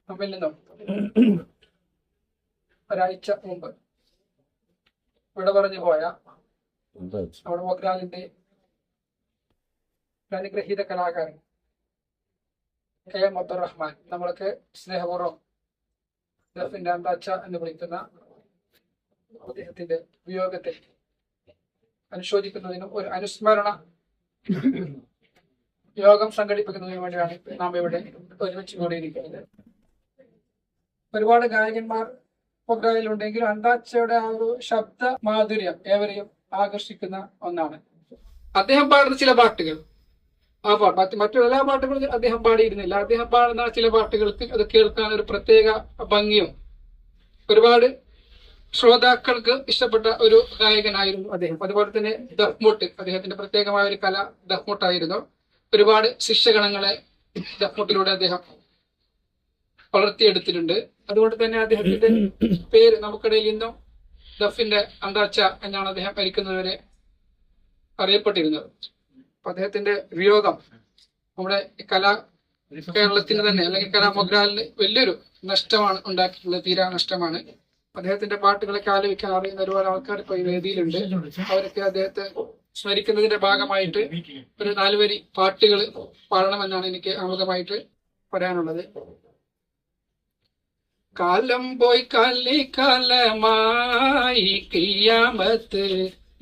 നമ്മിൽ നിന്നും ഒരാഴ്ച മുമ്പ് ഇവിടെ പറഞ്ഞു പോയ നമ്മുടെ മോഗ്രാലിന്റെ അനുഗ്രഹീത കലാകാരൻ KM അബ്ദുറഹ്മാൻ, നമ്മൾക്ക് സ്നേഹപൂർവ്വം ദഫിന്റെ അന്താച്ച എന്ന് വിളിക്കുന്ന അദ്ദേഹത്തിന്റെ വിയോഗത്തെ അനുശോചിക്കുന്നതിനും ഒരു അനുസ്മരണ യോഗം സംഘടിപ്പിക്കുന്നതിനു വേണ്ടിയാണ് നാം ഇവിടെ ഒരുമിച്ച് കൂടിയിരിക്കുന്നത്. ഒരുപാട് ഗായകന്മാർ പ്രോഗ്രാമിലുണ്ടെങ്കിലും അന്താച്ചയുടെ ആ ഒരു ശബ്ദ മാധുര്യം ഏവരെയും ആകർഷിക്കുന്ന ഒന്നാണ്. അദ്ദേഹം പാടുന്ന ചില പാട്ടുകൾ, ആ പാട്ട് മറ്റെല്ലാ പാട്ടുകളും അദ്ദേഹം പാടിയിരുന്നില്ല. അദ്ദേഹം പാടുന്ന ചില പാട്ടുകൾക്ക് അത് കേൾക്കാൻ ഒരു പ്രത്യേക ഭംഗിയും ഒരുപാട് ശ്രോതാക്കൾക്ക് ഇഷ്ടപ്പെട്ട ഒരു ഗായകനായിരുന്നു അദ്ദേഹം. അതുപോലെ തന്നെ ദഫ്മുട്ട്, അദ്ദേഹത്തിന്റെ പ്രത്യേകമായ ഒരു കല ദഫ്മുട്ടായിരുന്നു. ഒരുപാട് ശിഷ്യഗണങ്ങളെ ദഫ്മുട്ടിലൂടെ അദ്ദേഹം വളർത്തിയെടുത്തിട്ടുണ്ട്. അതുകൊണ്ട് തന്നെ അദ്ദേഹത്തിന്റെ പേര് നമുക്കിടയിൽ ഇന്നും ദഫിന്റെ അന്താച്ച എന്നാണ് അദ്ദേഹം മരിക്കുന്നതുവരെ അറിയപ്പെട്ടിരുന്നത്. അപ്പൊ അദ്ദേഹത്തിന്റെ വിയോഗം നമ്മുടെ കേരളത്തിന് തന്നെ അല്ലെങ്കിൽ കലാമൊഗ്രാലിന് വലിയൊരു നഷ്ടമാണ് ഉണ്ടാക്കിയിട്ടുള്ളത്, തീരാ നഷ്ടമാണ്. അദ്ദേഹത്തിന്റെ പാട്ടുകളൊക്കെ ആലോചിക്കാൻ അറിയുന്ന ഒരുപാട് ആൾക്കാർ ഇപ്പൊ ഈ വേദിയിലുണ്ട്. അവരൊക്കെ അദ്ദേഹത്തെ സ്മരിക്കുന്നതിന്റെ ഭാഗമായിട്ട് ഒരു 4 വരി പാട്ടുകൾ പാടണമെന്നാണ് എനിക്ക് ആമുഖമായിട്ട് പറയാനുള്ളത്. കാലം പോയി കാലമായി കിയാമത്ത്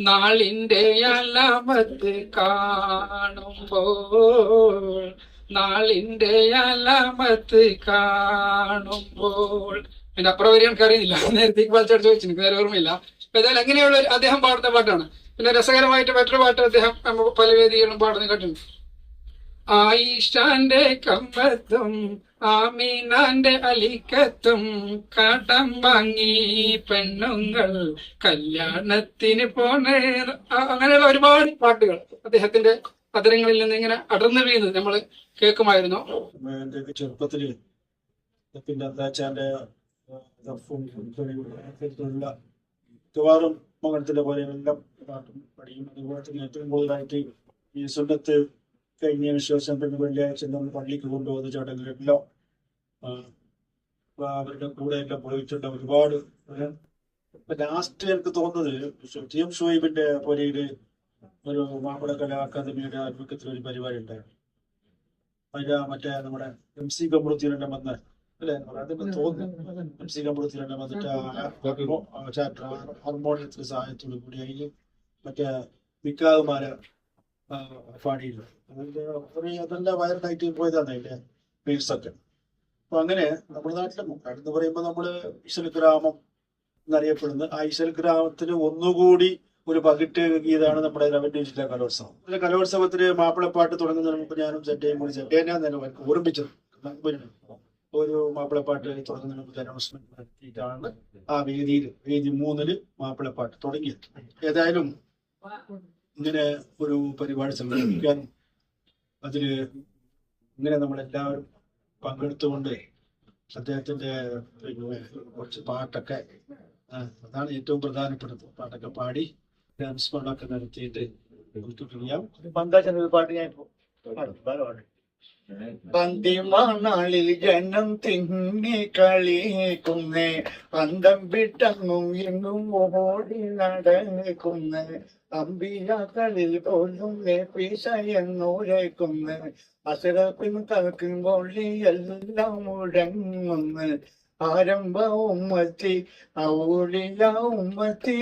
നാളിന്റെ അലാമത്ത് കാണുമ്പോൾ, നാളിന്റെ അലാമത്ത് കാണുമ്പോൾ. എന്റെ അപ്പുറം വരെ എനിക്ക് അറിയുന്നില്ല, നേരത്തേക്ക് പലച്ചോട് ചോദിച്ചു, എനിക്ക് നേരെ ഓർമ്മയില്ല. ഏതായാലും അങ്ങനെയുള്ള അദ്ദേഹം പാടുന്ന പാട്ടാണ്. പിന്നെ രസകരമായിട്ട് മറ്റൊരു പാട്ട് അദ്ദേഹം പല വേദികളിലും പാടുന്ന കേട്ടിട്ടുണ്ട്. ആയിഷാന്റെ കമ്പത്തും ആമീനാന്റെ അലിക്കത്തും കടം വാങ്ങി പെണ്ണുങ്ങൾ കല്യാണത്തിന് പോണേ. അങ്ങനെയുള്ള ഒരുപാട് പാട്ടുകൾ അദ്ദേഹത്തിന്റെ അതരങ്ങളിൽ നിന്ന് ഇങ്ങനെ അടർന്നു വീഴുന്നത് നമ്മൾ കേൾക്കുമായിരുന്നു. ചെറുപ്പത്തില് പിന്നെ എന്താച്ചാന്റെ മിക്കവാറും മംഗളത്തിന്റെ പോലെ എല്ലാം പാട്ടും പഠിക്കും. അതുപോലെ തന്നെ ഏറ്റവും കൂടുതലായിട്ട് ഈ സുന്നത്ത് കഴിഞ്ഞതിന് ശേഷം പിന്നെ വെള്ളിയാഴ്ച നമ്മൾ പള്ളിക്ക് കൊണ്ടുപോകുന്ന ചടങ്ങുകളെല്ലാം അവരുടെ കൂടെ എല്ലാം പോയിട്ടുണ്ട് ഒരുപാട്. ഇപ്പൊ ലാസ്റ്റ് എനിക്ക് തോന്നുന്നത് TM ഷുഹൈബിന്റെ പോലെയൊരു ഒരു മാപ്പിള കലാ അക്കാദമിയുടെ ആഭിമുഖ്യത്തിൽ ഒരു പരിപാടി ഉണ്ടായിരുന്നു. അതിന് മറ്റേ നമ്മുടെ MC കമറുദ്ദീനെ വന്ന അല്ലെ, അതിന് തോന്നുന്നു MC കമറുദ്ദീനെ വന്നിട്ട് ഹാർമോണിയത്തിന് സഹായത്തോടു കൂടി അതിന് മറ്റേ മിക്കാകുമാരെ പാടിയില്ല. അതെല്ലാം വയറിനായിട്ട് പോയതാണ് അതിന്റെ പേഴ്സൊക്കെ. അപ്പൊ അങ്ങനെ നമ്മുടെ നാട്ടിലെ മുക്കാട് എന്ന് പറയുമ്പോൾ നമ്മള് ഈശ്വൽ ഗ്രാമം എന്നറിയപ്പെടുന്നത്. ആ ഈശ്വൽ ഗ്രാമത്തിന് ഒന്നുകൂടി ഒരു പകിട്ട് ഗീതാണ് നമ്മുടെ റവന്യൂ ജില്ലാ കലോത്സവം. കലോത്സവത്തിന് മാപ്പിളപ്പാട്ട് തുടങ്ങുന്നതിന് മുമ്പ് ഞാനും ചെറ്റയും കൂടി ചെറ്റേനാ തന്നെ ഓർമ്മിച്ചത് ഒരു മാപ്പിളപ്പാട്ട് തുടങ്ങുന്നതിന് മുമ്പ് അനൗൺസ്മെന്റ് നടത്തിയിട്ടാണ് ആ വേദി 3 മാപ്പിളപ്പാട്ട് തുടങ്ങിയത്. ഏതായാലും ഇങ്ങനെ ഒരു പരിപാടി സംഘടിപ്പിക്കാനും അതില് ഇങ്ങനെ നമ്മളെല്ലാവരും പങ്കെടുത്തുകൊണ്ട് അദ്ദേഹത്തിന്റെ കുറച്ച് പാട്ടൊക്കെ അതാണ് ഏറ്റവും പ്രധാനപ്പെട്ടത്. പാട്ടൊക്കെ പാടി ഡാൻസ്മേളൊക്കെ നടത്തിയിട്ട് പാട്ട് ഞാൻ പന്തിമാനാളിൽ ജനം തിങ്ങി കളിക്കുന്നേ, അന്തം വിട്ടങ്ങും എങ്ങും ഓടി നടക്കുന്നേ, അമ്പിയാക്കളിൽ പോലും പിശയെന്നുരയ്ക്കുന്ന്, അസുരപ്പിൻ കൽക്കുമ്പോൾ എല്ലാം മുഴങ്ങുന്ന്, ആരംഭ ഉമ്മത്തി ഔലിയ ഉമ്മത്തി.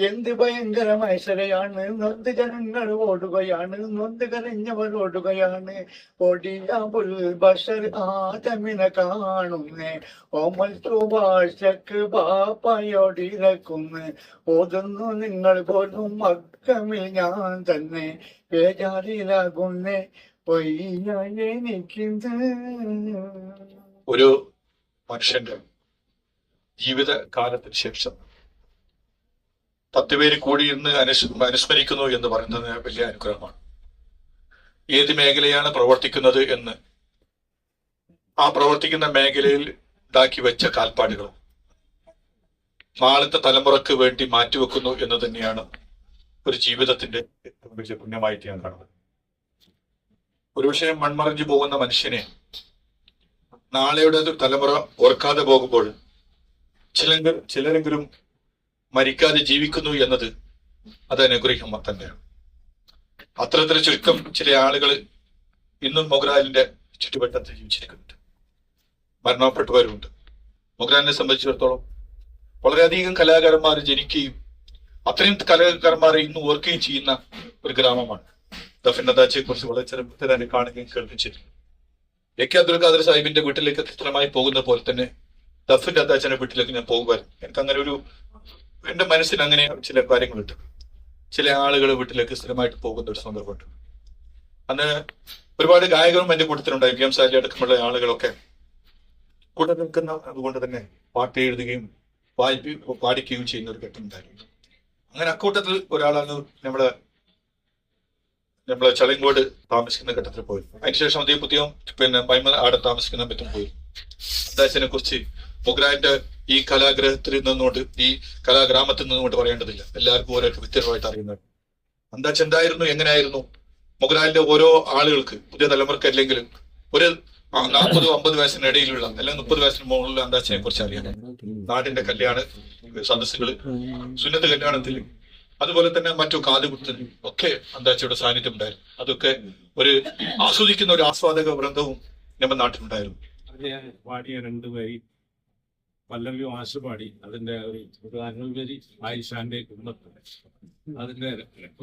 എന്ത് ഭയങ്കരമായ ശരയാണ്, നൊന്ത് ജനങ്ങൾ ഓടുകയാണ്, നൊന്ത് കരഞ്ഞവർ ഓടുകയാണ്, ഓടിയാബുൽ ബഷർ ആദമിനെ കാണുന്നേ, ഓമൽ സുഭാഷക്ക് ബാപ്പയോടിരക്കുന്നു, ഓതുന്നു നിങ്ങൾ പോലും മക്കമിൽ ഞാൻ തന്നെ, ബേജാറിലാകുന്നേ എനിക്കിത്. ഒരു മനുഷ്യന്റെ ജീവിത കാലത്തിന് ശേഷം 10 പേര് കൂടി ഇന്ന് അനുസ്മരിക്കുന്നു എന്ന് പറയുന്നത് വലിയ അനുഗ്രഹമാണ്. ഏത് മേഖലയാണ് പ്രവർത്തിക്കുന്നത് എന്ന് ആ പ്രവർത്തിക്കുന്ന മേഖലയിൽ ഉണ്ടാക്കി വെച്ച കാൽപ്പാടുകൾ നാളത്തെ തലമുറക്ക് വേണ്ടി മാറ്റിവെക്കുന്നു എന്ന് തന്നെയാണ് ഒരു ജീവിതത്തിന്റെ ഏറ്റവും വലിയ പുണ്യമായിട്ട് ഞാൻ കാണുന്നത്. ഒരുപക്ഷെ മൺമറഞ്ഞു പോകുന്ന മനുഷ്യനെ നാളെയുടെ തലമുറ ഓർക്കാതെ പോകുമ്പോൾ ചിലരെങ്കിലും മരിക്കാതെ ജീവിക്കുന്നു എന്നത് അത് അനുഗ്രഹം തന്നെയാണ്. അത്തരത്തിൽ ചുരുക്കം ചില ആളുകൾ ഇന്നും മൊഗ്രാലിന്റെ ചുറ്റുവട്ടത്തിൽ ജീവിച്ചിരിക്കുന്നുണ്ട്, മരണപ്പെട്ടവരുമുണ്ട്. മൊഗ്രാലിനെ സംബന്ധിച്ചിടത്തോളം വളരെയധികം കലാകാരന്മാർ ജനിക്കുകയും അത്രയും കലാകാരന്മാരെ ഇന്ന് ഓർക്കുകയും ചെയ്യുന്ന ഒരു ഗ്രാമമാണ്. ദഫിൻ അന്താച്ചയെ കുറിച്ച് വളരെ ചെറുപ്പത്തിൽ തന്നെ കാണുകയും കേൾക്കുകയും ചെയ്തു. എ കെ അബ്ദുൽ ഖാദർ സാഹിബിന്റെ വീട്ടിലേക്ക് സ്ഥിരമായി പോകുന്ന പോലെ തന്നെ ദഫിൻ അന്താച്ചന്റെ വീട്ടിലേക്ക് ഞാൻ പോകുമായിരുന്നു. എനിക്ക് അങ്ങനെ എന്റെ മനസ്സിൽ അങ്ങനെ ചില കാര്യങ്ങളുണ്ട്. ചില ആളുകൾ വീട്ടിലേക്ക് സ്ഥിരമായിട്ട് പോകുന്ന ഒരു സന്ദർഭമുണ്ട്. അന്ന് ഒരുപാട് ഗായകരും എന്റെ കൂട്ടത്തിലുണ്ടായി. പി എം സാലി അടക്കമുള്ള ആളുകളൊക്കെ കൂടെ നിൽക്കുന്ന അതുകൊണ്ട് തന്നെ പാട്ട് എഴുതുകയും പാടിക്കുകയും ചെയ്യുന്ന ഒരു ഘട്ടം ഉണ്ടായിരുന്നു. അങ്ങനെ അക്കൂട്ടത്തിൽ ഒരാളാണ് നമ്മളെ ചളിങ്കോട് താമസിക്കുന്ന ഘട്ടത്തിൽ പോയി. അതിനുശേഷം അതേ പുതിയ മൈമ ആടെ താമസിക്കുന്ന പറ്റും പോയി. അന്താച്ചനെ കുറിച്ച് മൊഗ്രാലിന്റെ ഈ കലാഗ്രഹത്തിൽ നിന്നുകൊണ്ട്, ഈ കലാഗ്രാമത്തിൽ നിന്നുകൊണ്ട് പറയേണ്ടതില്ല, എല്ലാവർക്കും ഓരോ വ്യക്തിപരമായിട്ട് അറിയുന്നത്. അന്താച്ച എന്തായിരുന്നു, എങ്ങനെയായിരുന്നു, മൊഗ്രാലിന്റെ ഓരോ ആളുകൾക്ക്, പുതിയ തലമുറക്ക് അല്ലെങ്കിലും ഒരു 40-50 വയസ്സിനിടയിലുള്ള അല്ലെങ്കിൽ 30 വയസ്സിന് മുകളിലുള്ള അന്താച്ചനെ കുറിച്ച് അറിയാം. നാടിന്റെ കല്യാണ സദസ്സുകള്, സുന്നത്ത് കല്യാണത്തിൽ, അതുപോലെ തന്നെ മറ്റു കാതുകുത്തിൽ ഒക്കെ അന്താച്ചയുടെ സാന്നിധ്യം ഉണ്ടായിരുന്നു. അതൊക്കെ ഒരു ആസ്വദിക്കുന്ന ഒരു ആസ്വാദക വൃന്ദവും നമ്മുടെ നാട്ടിലുണ്ടായിരുന്നു. പാടിയ 2 വരി പല്ലവി മാഷ് പാടി, അതിന്റെ ഒരു ആനുവൽ വരി ആയിഷാന്റെ കുടുംബത്തിൽ, അതിന്റെ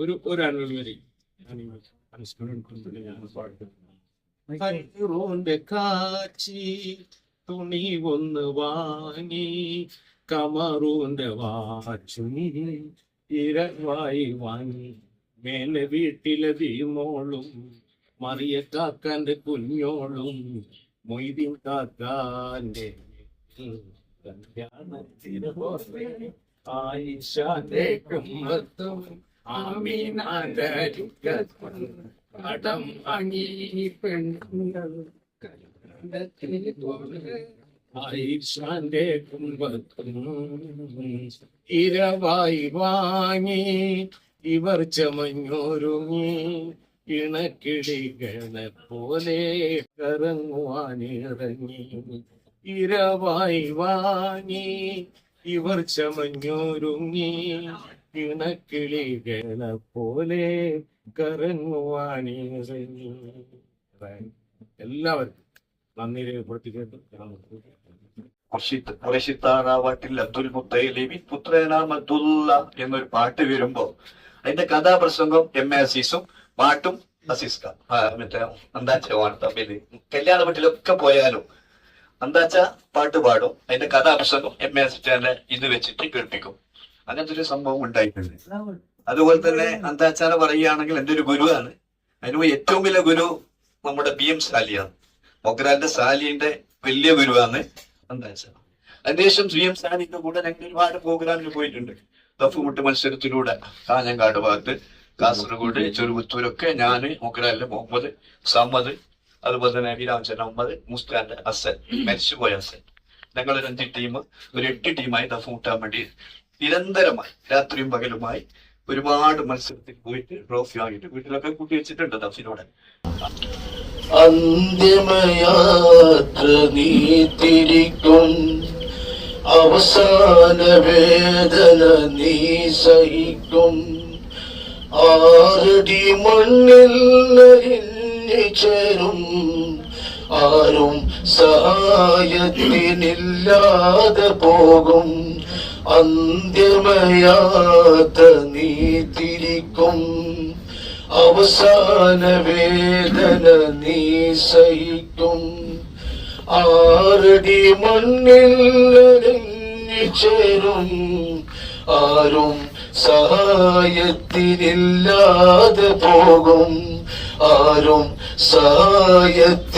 ഒരു ആനുവൽ വരി ഞാൻ പാടുന്നു. കാച്ചി തുണി ഒന്ന് വാങ്ങി കമറൂന്റെ വാച്ചും ഇരവായി വാങ്ങി മേലെ വീട്ടിലെ ദീമോളും മറിയ കാക്കാന്റെ കുഞ്ഞോളും മൊയ്തീൻ കാക്കാന്റെ ആയിഷാന്റെ കുമ്മത്തും ആമീനാന്റെ കടം വാങ്ങി പെണ്ണുങ്ങൾ ആയിഷാന്റെ കുമ്പത്തും ഇരവായി വാങ്ങി ഇവർ ചമഞ്ഞൊരുങ്ങി ഇണക്കിളികളെ പോലെ കറങ്ങുവാനിറങ്ങി. ഇരവായി വാങ്ങി ഇവർ ചമഞ്ഞൊരുങ്ങി ഇണക്കിളികളെ പോലെ കറങ്ങുവാനിറങ്ങി. എല്ലാവർക്കും നന്ദി രേഖപ്പെടുത്തിക്കൊണ്ട് അബ്ദുൽ മുത്തലിബി പുത്രനാമത്തുള്ള എന്നൊരു പാട്ട് വരുമ്പോ അതിന്റെ കഥാപ്രസംഗം എം എ അസീസും പാട്ടും അസീസ് മറ്റേ അന്താച്ചമാണ് തമ്മിൽ. കല്യാണ വീട്ടിലൊക്കെ പോയാലും അന്താച്ച പാട്ട് പാടും, അതിന്റെ കഥാപ്രസംഗം എം എ അസീസിനെ ഇത് വെച്ചിട്ട് കേൾപ്പിക്കും. അങ്ങനത്തെ ഒരു സംഭവം ഉണ്ടായിട്ടുണ്ട്. അതുപോലെ തന്നെ അന്താച്ചാനെ പറയുകയാണെങ്കിൽ എന്റെ ഒരു ഗുരുവാണ്. അതിന് ഏറ്റവും വലിയ ഗുരു നമ്മുടെ പി എം സാലിയാണ്. മൊഗ്രാലിന്റെ സാലിന്റെ വലിയ ഗുരുവാണ് അന്താച്ച. അതിനുശേഷം പി എം സാലിന്റെ കൂടെ ഞങ്ങൾ ഒരുപാട് പ്രോഗ്രാമിൽ പോയിട്ടുണ്ട്. ദഫുമുട്ട് മത്സരത്തിലൂടെ കാഞ്ഞങ്ങാട് ഭാഗത്ത്, കാസർഗോഡ്, ചെറുപുത്തൂരൊക്കെ ഞാന്, മൊഗ്രാലിലെ മുഹമ്മദ്, സമ്മദ്, അതുപോലെ തന്നെ വീരാംചൻ അഹമ്മദ്, മുസ്താന്റെ അസൻ, മരിച്ചുപോയ അസൻ, ഞങ്ങളൊരു 5 ടീം, ഒരു 8 ടീമായി ദഫുമുട്ടാൻ വേണ്ടി നിരന്തരമായി രാത്രിയും പകലുമായി ഒരുപാട് മത്സരത്തിൽ പോയിട്ട് ട്രോഫി വാങ്ങിയിട്ട് വീട്ടിലൊക്കെ കൂട്ടി വെച്ചിട്ടുണ്ട് ദഫിനോടെ. അന്തിമയാത്ര നീ തിരിക്കും, അവസാന വേദന നീ സഹിക്കും. 6 അടി മണ്ണിൽ അരിഞ്ഞു ചേരും, ആരും സഹായത്തിനില്ലാതെ പോകും. അന്തിമയാത്ര നീ തിരിക്കും, അവസാന വേദന നീ സഹിക്കും. 6 അടി മണ്ണിൽ അരിഞ്ഞു ചേരും, ആരും സഹായത്തിനില്ലാതെ പോകും. ആരും സഹായത്തിനില്ലാതെ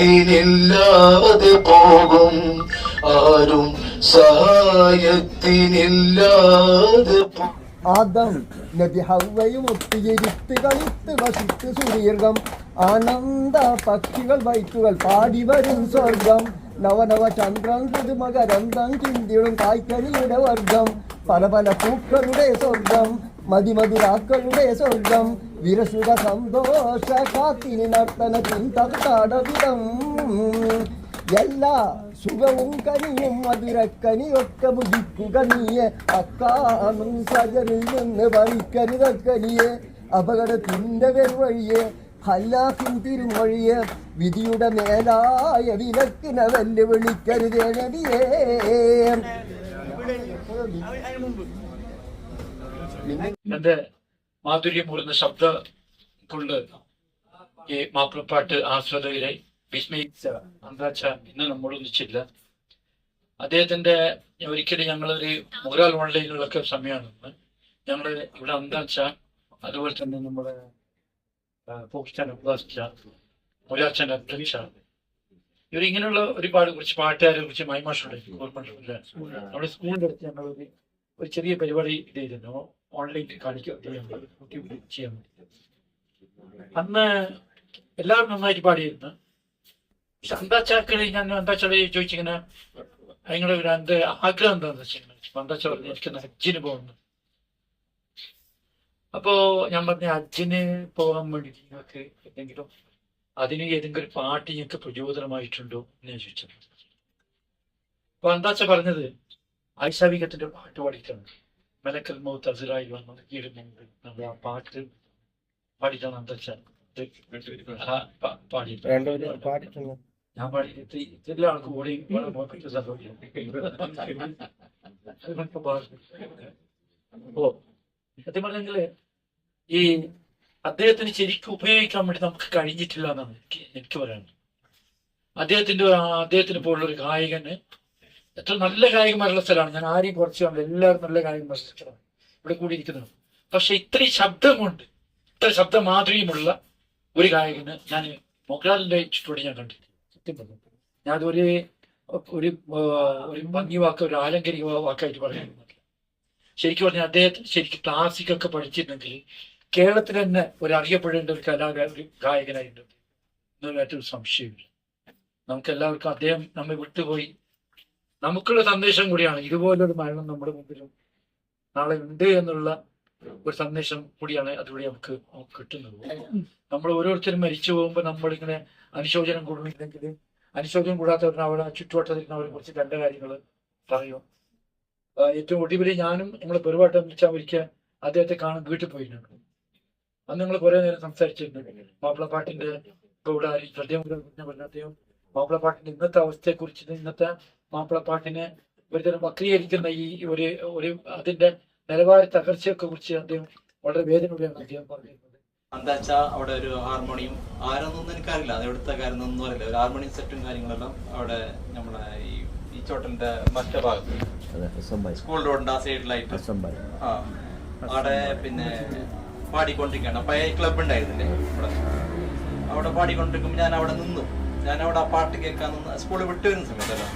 പോകും. ആരും സഹായത്തിനില്ലാതെ ആദം നബി ഹവ്വയും ഒത്തുചെരിത്ത് കളിത്ത് വസിത്ത് സുദീർഘം. ആനന്ദ പക്ഷികൾ വൈറ്റുകൾ പാടി വരും സ്വർഗം. നവനവ ചന്ദ്രൻ പുതുമകരന്തം ചിന്തിടും കായ്ക്കനിയുടെ വർഗം. പല പല പൂക്കളുടെ സ്വർഗം, മതിമധുരാക്കളുടെ സ്വർഗം. വിരസുര സന്തോഷ കാത്തിനി നർത്തന ചിന്തടവിധം എല്ലാ സുഖവും കനിയും മധുരക്കനിയൊക്കെ ഭുജിക്കുക നീയെ അക്കാണും സജറിൽ നിന്ന് പറിക്കരുതക്കനിയെ അപകടത്തിൻ്റെ വെറുവഴിയെ ഹല്ലാഫിൻ തിരുമൊഴിയെ വിധിയുടെ മേലായ വിലക്കിനെ വെല്ലുവിളിക്കരുതേ നബിയേ. എന്റെ മാധുര്യമൂർന്ന ശബ്ദം കൊണ്ട് ഈ മാപ്പിളപ്പാട്ട് ആസ്വാദകരെ വിസ്മയിച്ച അന്താച്ച ഇന്ന് നമ്മളൊന്നിച്ചില്ല. അദ്ദേഹത്തിന്റെ ഒരിക്കലും ഞങ്ങളൊരു മുറാൽ ഓൺലൈനിലൊക്കെ സമയമാണ് ഞങ്ങൾ ഇവിടെ അന്താച്ച, അതുപോലെ തന്നെ നമ്മുടെ പോക്സ്റ്റാൻ അബ്ബാസ്ച്ച, മുരാച്ചൻ അധ്യക്ഷ, ഇവരിങ്ങനെയുള്ള ഒരുപാട് കുറച്ച് പാട്ടുകാരെ കുറിച്ച് മൈമാഷുണ്ട് ഓർമ്മയില്ല. നമ്മുടെ സ്കൂളിൻ്റെ അടുത്ത് ഞങ്ങളൊരു ഒരു ചെറിയ പരിപാടി ഇതായിരുന്നു, ഓൺലൈനിൽ കാണിക്കുക ചെയ്യാൻ വേണ്ടി. അന്ന് എല്ലാവരും നന്നായിട്ട് പാടിയിരുന്നു. പക്ഷെ അന്താച്ചാക്കളെ ഞാൻ അന്താച്ചാളെ ചോദിച്ചിങ്ങനെ നിങ്ങളുടെ ഒരു എൻ്റെ ആഗ്രഹം എന്താണെന്ന് വെച്ചിങ്ങനെ അന്താച്ച പറഞ്ഞു എനിക്ക് ഹജ്ജിന് പോകുന്നു. അപ്പോ ഞാൻ പറഞ്ഞ ഹജ്ജിന് പോകാൻ വേണ്ടി നിങ്ങൾക്ക് എന്തെങ്കിലും അതിന് ഏതെങ്കിലും ഒരു പാട്ട് ഞങ്ങൾക്ക് പ്രചോദനമായിട്ടുണ്ടോ എന്ന് ഞാൻ ചോദിച്ചത്. അപ്പൊ അന്താച്ച പറഞ്ഞത് ഐഷാവികത്തിന്റെ പാട്ട് പാടിയിട്ടാണ്. മലക്കൽ മൗത്ത് അസുരായി വന്നത് കീഴുന്നുണ്ട് നമ്മൾ ആ പാട്ട് പാടിയിട്ടാണ് അന്താച്ച പാടിയിട്ട്. ഞാൻ പാടിയിട്ട് എല്ലാ ആൾക്കും ഓടി ഓ സത്യം പറഞ്ഞെങ്കില് ഈ അദ്ദേഹത്തിന് ശരിക്കും ഉപയോഗിക്കാൻ വേണ്ടി നമുക്ക് കഴിഞ്ഞിട്ടില്ല എന്നാണ് എനിക്ക് പറയാനുള്ളത്. അദ്ദേഹത്തിന് പോലുള്ള ഒരു ഗായകന് എത്ര നല്ല ഗായകന്മാരുള്ള സ്ഥലമാണ്. ഞാൻ ആരെയും കുറച്ച് കാണില്ല, എല്ലാവരും നല്ല ഗായകന്മാരുടെ സ്ഥലമാണ് ഇവിടെ കൂടിയിരിക്കുന്നത്. പക്ഷെ ഇത്രയും ശബ്ദമുണ്ട്, ഇത്ര ശബ്ദ മാധുര്യമുള്ള ഒരു ഗായകന് ഞാൻ മൊഗ്രാലിന്റെ ചുറ്റോടെ ഞാൻ കണ്ടിട്ടില്ല. സത്യം പറഞ്ഞു ഞാൻ ഒരു ഭംഗി വാക്ക്, ഒരു ആലങ്കരിക വാക്കായിട്ട് പറയുന്നില്ല. ശരിക്കും പറഞ്ഞാൽ അദ്ദേഹത്തിന് ശരിക്കും ക്ലാസിക്കൊക്കെ പഠിച്ചിട്ടുണ്ടെങ്കിൽ കേരളത്തിൽ തന്നെ ഒരു അറിയപ്പെടേണ്ട ഒരു ഒരു ഗായകനായിട്ടുണ്ട് എന്നൊരു സംശയമില്ല. നമുക്കെല്ലാവർക്കും അദ്ദേഹം നമ്മെ വിട്ടുപോയി നമുക്കുള്ള സന്ദേശം കൂടിയാണ്. ഇതുപോലൊരു മരണം നമ്മുടെ മുമ്പിലും നാളെ ഉണ്ട് എന്നുള്ള ഒരു സന്ദേശം കൂടിയാണ് അതുവഴി നമുക്ക് കിട്ടുന്നത്. നമ്മൾ ഓരോരുത്തരും മരിച്ചു പോകുമ്പോൾ നമ്മളിങ്ങനെ അനുശോചനം കൂടുന്നില്ലെങ്കിൽ അനുശോചനം കൂടാത്തവരിന് അവിടെ ചുറ്റുവട്ടത്തിരുന്നവരെ കുറിച്ച് രണ്ട് കാര്യങ്ങൾ പറയും. ഏറ്റവും ഒടുവിൽ ഞാനും നമ്മളെ പെരുവാട്ടം വെച്ചാൽ ഒരിക്കൽ അദ്ദേഹത്തെ കാണാൻ വീട്ടിൽ പോയിട്ടുണ്ട്. അന്ന് നിങ്ങൾ കുറെ നേരം സംസാരിച്ചിട്ടുണ്ട്. മാപ്പിളപ്പാട്ടിന്റെ ഇപ്പൊ ഇവിടെ അദ്ദേഹം മാപ്പിളപ്പാട്ടിന്റെ ഇന്നത്തെ അവസ്ഥയെ കുറിച്ച്, ഇന്നത്തെ മാപ്പിളപ്പാട്ടിനെ ഒരുതരം വക്രീകരിക്കുന്ന ഈ ഒരു അതിന്റെ നിലവാര തകർച്ചയൊക്കെ കുറിച്ച് അദ്ദേഹം വളരെ വേദനയോടെയാണ് അദ്ദേഹം പറഞ്ഞിരുന്നത്. അന്താച്ച അവിടെ ഒരു ഹാർമോണിയം ആരെന്നൊന്നും എനിക്കറിയില്ല, അത് എവിടുത്തെ കാര്യം ഒന്നും അറിയില്ല. ഒരു ഹാർമോണിയം സെറ്റും കാര്യങ്ങളെല്ലാം അവിടെ നമ്മളെ ഈ ചോട്ടലിന്റെ മറ്റേ ഭാഗത്ത് സ്കൂൾ റോഡിന്റെ ആ സൈഡിലായിട്ട് അവിടെ പിന്നെ പാടിക്കൊണ്ടിരിക്കുകയാണ്. അപ്പൊ ഈ ക്ലബ് ഉണ്ടായിരുന്നില്ലേ അവിടെ പാടിക്കൊണ്ടിരിക്കുമ്പോൾ ഞാൻ അവിടെ നിന്നു. ഞാൻ അവിടെ ആ പാട്ട് കേൾക്കാൻ നിന്ന് സ്കൂളിൽ വിട്ടു വരുന്ന സമയത്തല്ലോ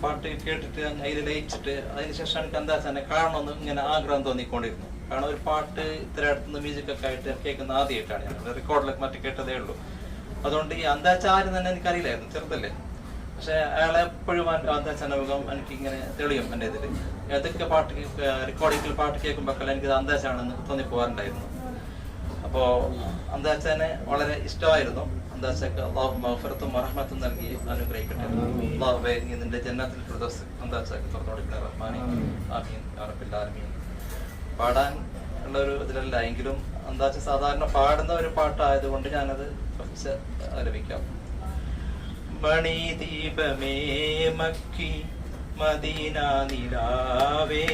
പാട്ട് കേട്ടിട്ട് അതിൽ ലയിച്ചിട്ട് അതിനുശേഷം എനിക്ക് അന്താച്ചനെ കാണണമെന്ന് ഇങ്ങനെ ആഗ്രഹം തോന്നിക്കൊണ്ടിരുന്നു. കാരണം ഒരു പാട്ട് ഇത്ര അടുത്തുനിന്ന് മ്യൂസിക്കൊക്കെ ആയിട്ട് കേൾക്കുന്ന ആദ്യമായിട്ടാണ് ഞാൻ റെക്കോർഡിലൊക്കെ മറ്റു കേട്ടതേ ഉള്ളൂ. അതുകൊണ്ട് ഈ അന്താച്ച ആരും തന്നെ എനിക്കറിയില്ലായിരുന്നു, ചെറുതല്ലേ. പക്ഷെ അയാളെ എപ്പോഴും അന്താച്ചന്റെ മുഖം എനിക്ക് ഇങ്ങനെ തെളിയും എൻ്റെ ഇതിൽ. ഏതൊക്കെ പാട്ട് റെക്കോർഡിങ്ങിൽ പാട്ട് കേൾക്കുമ്പോൾ എനിക്ക് അന്താച്ചാണെന്ന് തോന്നിപ്പോകാറുണ്ടായിരുന്നു. അപ്പോൾ അന്താച്ചനെ വളരെ ഇഷ്ടമായിരുന്നു. അന്താച്ചക്ക് അള്ളാഹു മഗ്ഫിറത്തും റഹ്മത്തും നൽകി അനുഗ്രഹിക്കട്ടെ. അള്ളാഹുവേ നീ നിന്റെ ജന്നത്തുൽ ഫിർദൗസ് അന്താച്ചക്ക് തുറന്നു കൊടുക്കണേ റഹ്മാനേ. ആമീൻ യാ റബ്ബൽ ആലമീൻ. പാടാൻ ഉള്ള ഒരു ഇതിലല്ല എങ്കിലും അന്താച്ച സാധാരണ പാടുന്ന ഒരു പാട്ടായതുകൊണ്ട് ഞാനത് കുറച്ച് ആലപിക്കാം. മണിദീപമേ മക്കി മദീന നിലാവേ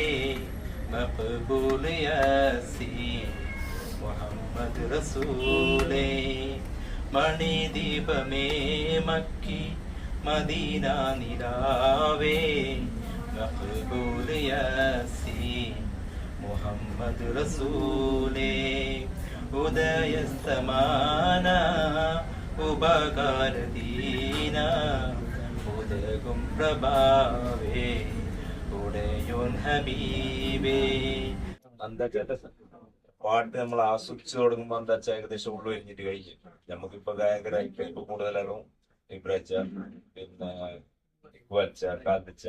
മഖ്ബൂൽ യാസീൻ മുഹമ്മദ് റസൂലേ. മണിദീപമേ മക്കി മദീന നിലാവേ മഖ്ബൂൽ യാസീൻ മുഹമ്മദ് റസൂലേ. ഉദയസ്തമാന ഉപകാരദീന ഉദകും പ്രഭാവേ ഉടയോൻ ഹബീബേ. അന്താച്ചേട്ട പാട്ട് നമ്മൾ ആസ്വദിച്ചു തുടങ്ങുമ്പോൾ അന്താച്ച ഏകദേശം ഉള്ളു കഴിഞ്ഞിട്ട് കഴിഞ്ഞു. നമുക്കിപ്പോ ഗായകരായിട്ട് ഇപ്പൊ കൂടുതലാണോ ഇബ്രാച്ച, പിന്നെ ഇക്വാച്ച, കാത്തിച്ച,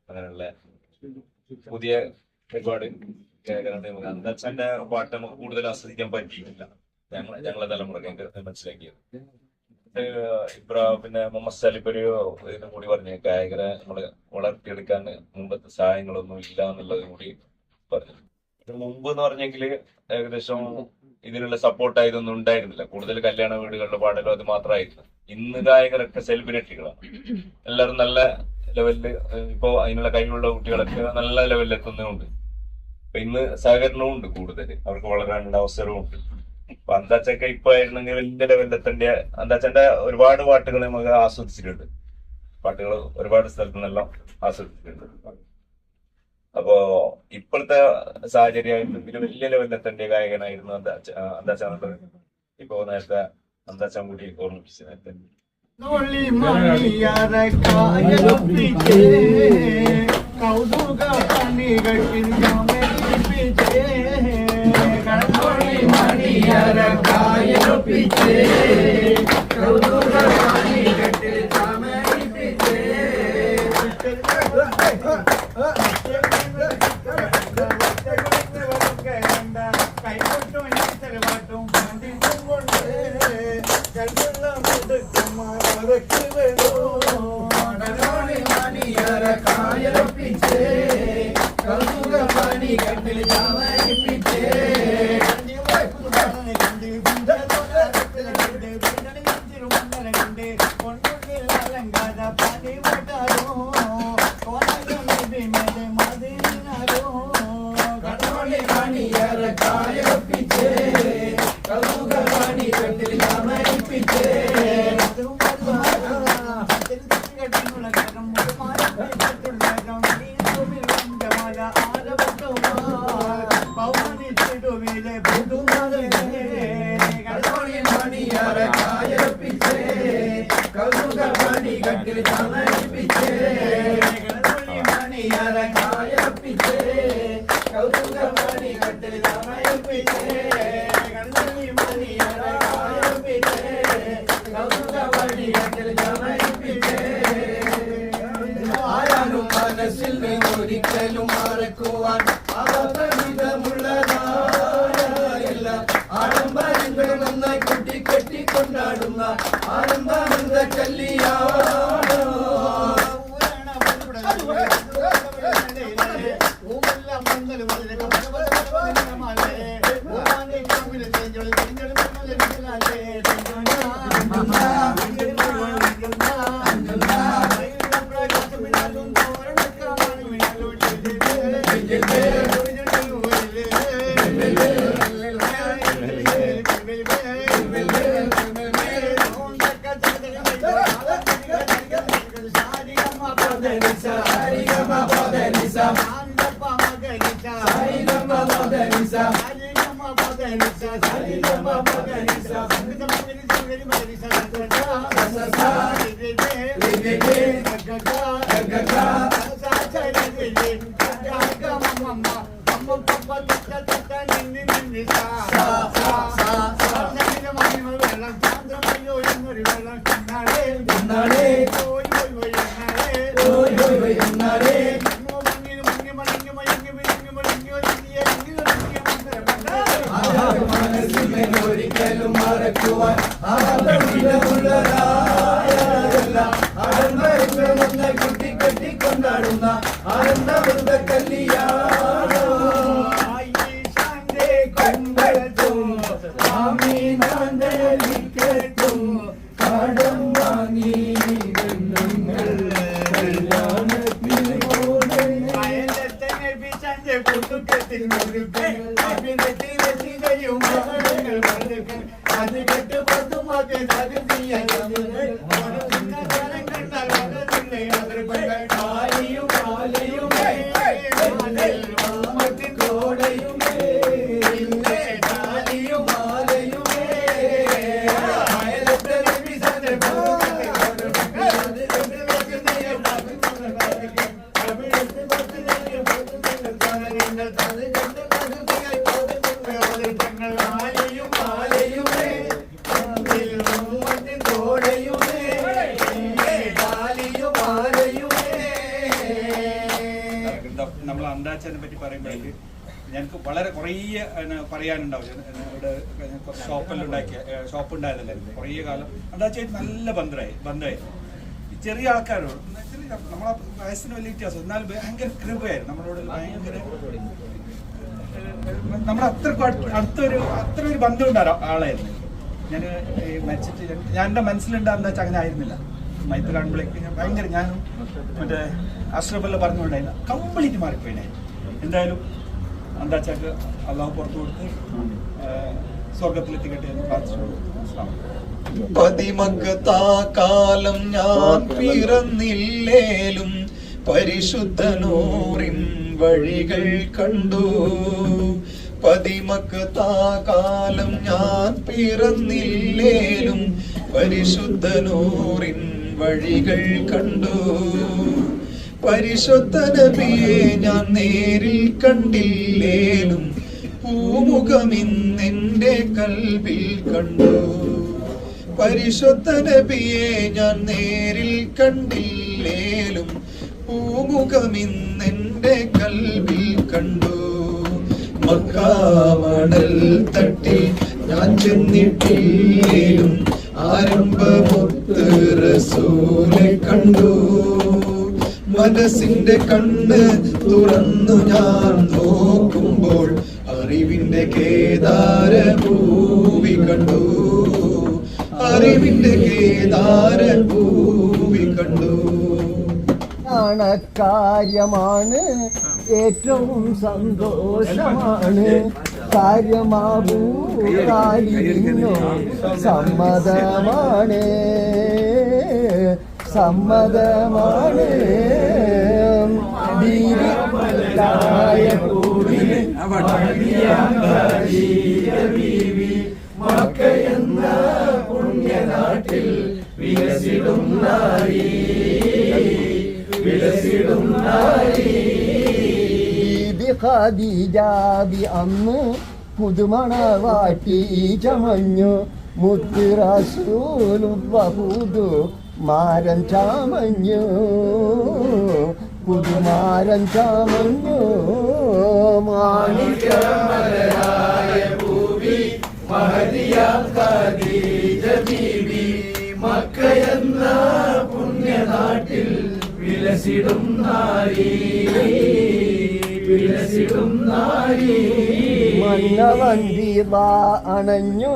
അങ്ങനെയുള്ള പുതിയ ഒരുപാട് ഗായകരാണ്. അന്താച്ചന്റെ പാട്ട് നമുക്ക് കൂടുതൽ ആസ്വദിക്കാൻ പറ്റിയിട്ടില്ല. ഞങ്ങളെ തലമുറക്ക് മനസ്സിലാക്കിയത്. പിന്നെ മുഹമ്മദ് സാലിബ് ഒരു ഇതും കൂടി പറഞ്ഞു, ഗായകരെ നമ്മള് വളർത്തിയെടുക്കാൻ മുമ്പത്തെ സഹായങ്ങളൊന്നും ഇല്ല എന്നുള്ളത് കൂടി പറഞ്ഞു. ഇത് മുമ്പ് എന്ന് പറഞ്ഞെങ്കിൽ ഏകദേശം ഇതിനുള്ള സപ്പോർട്ട് ഇതൊന്നും ഉണ്ടായിരുന്നില്ല. കൂടുതൽ കല്യാണ വീടുകളിലെ പാടലും അത് മാത്രമായിരുന്നു. ഇന്ന് ഗായകരൊക്കെ സെലിബ്രിറ്റികളാണ്. എല്ലാവരും നല്ല ലെവലില് ഇപ്പോ അതിനുള്ള കഴിവുള്ള കുട്ടികളൊക്കെ നല്ല ലെവലിൽ എത്തുന്നുണ്ട്. അപ്പൊ ഇന്ന് സഹകരണവും ഉണ്ട്, കൂടുതൽ അവർക്ക് വളരാനുള്ള അവസരവും ഉണ്ട്. അപ്പൊ അന്താച്ചൊക്കെ ഇപ്പൊ ആയിരുന്നെങ്കിൽ വലിയ ലെവലിലെത്തേണ്ട. അന്താച്ചന്റെ ഒരുപാട് പാട്ടുകൾ നമുക്ക് ആസ്വദിച്ചിട്ടുണ്ട്, പാട്ടുകൾ ഒരുപാട് സ്ഥലത്തു നിന്നെല്ലാം ആസ്വദിച്ചിട്ടുണ്ട്. അപ്പോ ഇപ്പോഴത്തെ സാഹചര്യമായിട്ട് വലിയ ലെവലിലെത്തേണ്ട ഗായകനായിരുന്നു അന്താച്ച എന്നുള്ളത് ഇപ്പൊ നേരത്തെ അന്താച്ചാൻ കൂടി ഓർമ്മിപ്പിച്ചു. നേരത്തെ ഒരിക്കലും മറക്കുവാൻ ആഡംബരങ്ങൾ നന്നായി കൊണ്ടാടുന്ന ആനന്ദാനന്ദ കല്യാണം. ഒരിക്കലും മറക്കുവാൻ കൊണ്ടാടുന്ന ആനന്ദ കല്യാണം. കടം വാങ്ങി അത് കെട്ട് പത്തുമാക്കെ കാലിയും കാലയുമേ കോടയുമേ കാലിയും മാലയുമേ നമ്മൾ അന്താച്ചനെ പറ്റി പറയുമ്പോഴേക്ക് ഞങ്ങൾക്ക് വളരെ കുറേ പറയാനുണ്ടാവും. ഇവിടെ കുറച്ച് ഷോപ്പ് ഉണ്ടായതല്ലേ കുറേ കാലം. എന്താ നല്ല ബന്ധമായി ചെറിയ ആൾക്കാരോട്, നമ്മളെ വയസ്സിന് വലിയ വ്യത്യാസം, എന്നാൽ ഭയങ്കര കൃപയായിരുന്നു നമ്മളോട്. ഭയങ്കര നമ്മുടെ അത്ര ഒരു ബന്ധം ഉണ്ടായിരുന്നു ആളായിരുന്നു. ഞാൻ മരിച്ചിട്ട് ഞാൻ എൻ്റെ മനസ്സിലുണ്ടാകുന്ന വെച്ചാൽ അങ്ങനെ ആയിരുന്നില്ല. മൈത്ത് കാണുമ്പോഴേക്ക് ഞാൻ ഭയങ്കര, ഞാനും മറ്റേ അഷ്റഫല്ല പറഞ്ഞുകൊണ്ടായിരുന്നു കംപ്ലീറ്റ് മാറിപ്പോയിനെ. എന്തായാലും അന്താച്ചാക്ക് അള്ളാഹു പുറത്തു കൊടുത്ത് സ്വർഗത്തിലെത്തിക്കട്ടെ എന്ന് പ്രാർത്ഥിച്ചു. പതിമകത്താകാലം ഞാൻ പിറന്നില്ലേലും പരിശുദ്ധനൂറിൻ വഴികൾ കണ്ടു. പതിമകത്താകാലം ഞാൻ പിറന്നില്ലേലും പരിശുദ്ധനൂറിൻ വഴികൾ കണ്ടു. പരിശുദ്ധ നബിയെ ഞാൻ നേരിൽ കണ്ടില്ലേലും പൂമുഖമിന്നെന്റെ കൽബിൽ കണ്ടു. പരിശുദ്ധ നബിയെ ഞാൻ നേരിൽ കണ്ടില്ലേലും പൂമുഖമിന്നെന്റെ കൽബിൽ കണ്ടു. മക്കാമണൽ തട്ടിൽ ഞാൻ ചെന്നിട്ടില്ലേലും ആരംഭമൊത്ത് റസൂലെ കണ്ടു. മനസ്സിന്റെ കണ്ണ് തുറന്നു ഞാൻ നോക്കുമ്പോൾ അറിവിന്റെ കേദാര ഭൂവി കണ്ടു. അറിവിന്റെ കേദാര ഭൂവി കണ്ടു. കാര്യമാണ് ഏറ്റവും സന്തോഷമാണ്. കാര്യമാവൂ കാലിനോ സമ്മതമാണ്. സമ്മതമാണ്. മക്കയെന്ന പുണ്യനാട്ടിൽ വിലസിടും നാരി, വിലസിടും നാരി. ഖദീജാബി അന്ന് പുതുമണവാട്ടി ചമഞ്ഞു. മുത്ത് റസൂലുള്ള പുതു മാരൻ ചമഞ്ഞു. പുതുമാരൻ ചമഞ്ഞു. മാണിക്യമലരായ ഭൂമി മഹദിയാം ഖദീജ ബീവി, മക്കയെന്ന പുണ്യനാട്ടിൽ വിലസിടും നാരി, വിലസിടും നാരി. മന്നവന്തി അണഞ്ഞു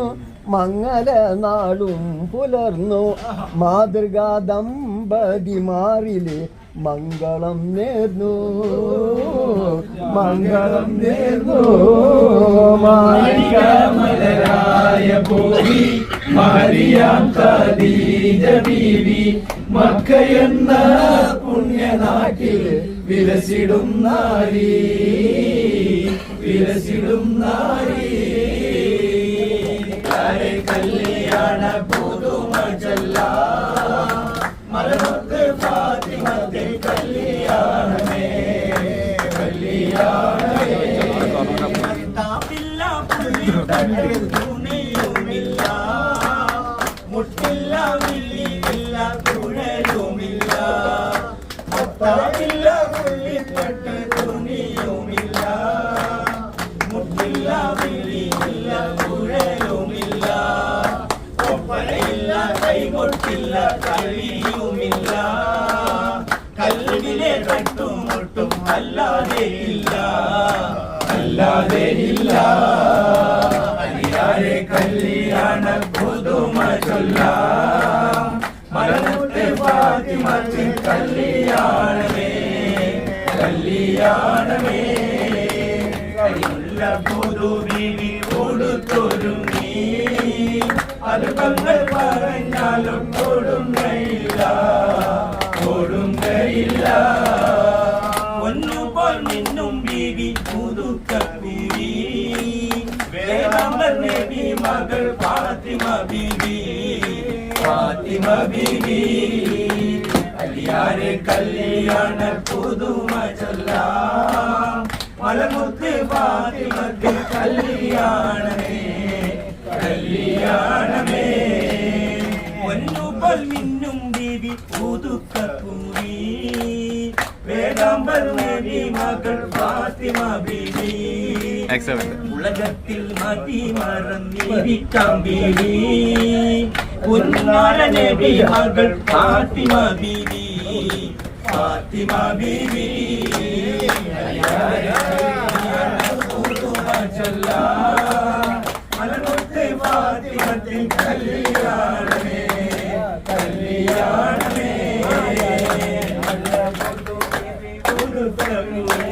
മംഗലനാളും പുലർന്നു. മാതൃകാ ദമ്പതിമാരില് മംഗളം നേർന്നു. മംഗളം നേർന്നു. മാണിക്യമലരായ ഭൂമി മഹദിയാം ഖദീജ ബീവി, മക്കയെന്ന പുണ്യനാട്ടിൽ വിലസിടും നാരി, വിലസിടും നാരി. കല്യാണ പുതുമ ചൊല്ലാം മലമത്ത് ഫാത്തിമത്തെ കല്യാണമേ, കല്യാണമേ. താപ്പില്ല പുള്ളിത്തട്ട് തുണിയുമില്ല, മുട്ടില്ല വില്ലിയില്ല തുഴലുമില്ല. താപ്പില്ല പുള്ളിത്തട്ട് തുണിയുമില്ല, മുട്ടില്ല വില്ലിയില്ല തുഴലുമില്ല. ഒപ്പനയില്ല കൈകൊട്ടില്ല കളിയുമില്ല, കല്ലിലെ കട്ടുമുട്ടും അല്ലാതെ ഇല്ല, അല്ലാതെ ഇല്ല. അരിയാരെ കല്യാണ പുതുമ ചൊല്ലാം മലമുത്ത് ഫാത്തിമത്ത് കല്യാണമേ, കല്യാണമേ. കരിമുല്ല പുതുവിധി കൊടുത്തൊരുങ്ങി, അത് പങ്ങൾ പറഞ്ഞാലും കൊടുങ്കയില്ല, കൊടുങ്കയില്ല. ഒന്നുപോൽ നിന്നും ബീവി പുതുക്കീവി, വേഗാമ്പർ നബി മകൾ ഫാത്തിമ ബീവി, ഫാത്തിമ ബീവി. അലിയാരെ കല്യാണ പുതുമ ചൊല്ലാം മലമുത്ത് ഫാത്തിമക്ക് കല്യാണമേ, കല്യാണമേ. ഒന്നുപോൽ മിന്നും ബീവി പുതുക്കപ്പൂവി വേദാംബർ നബി മകൾ ഫാത്തിമ ബീവി ഉലകത്തിൽ മതി മറന്നിരിക്കാം ബീവി ഉന്നാര നബി മകൾ ഫാത്തിമ ബീവി ഫാത്തിമ ബീവി മലമുത്ത് ഫാത്തിമത്തിൻ കല്യാണമേ കല്യാണമേ പുതുക്കപ്പൂവി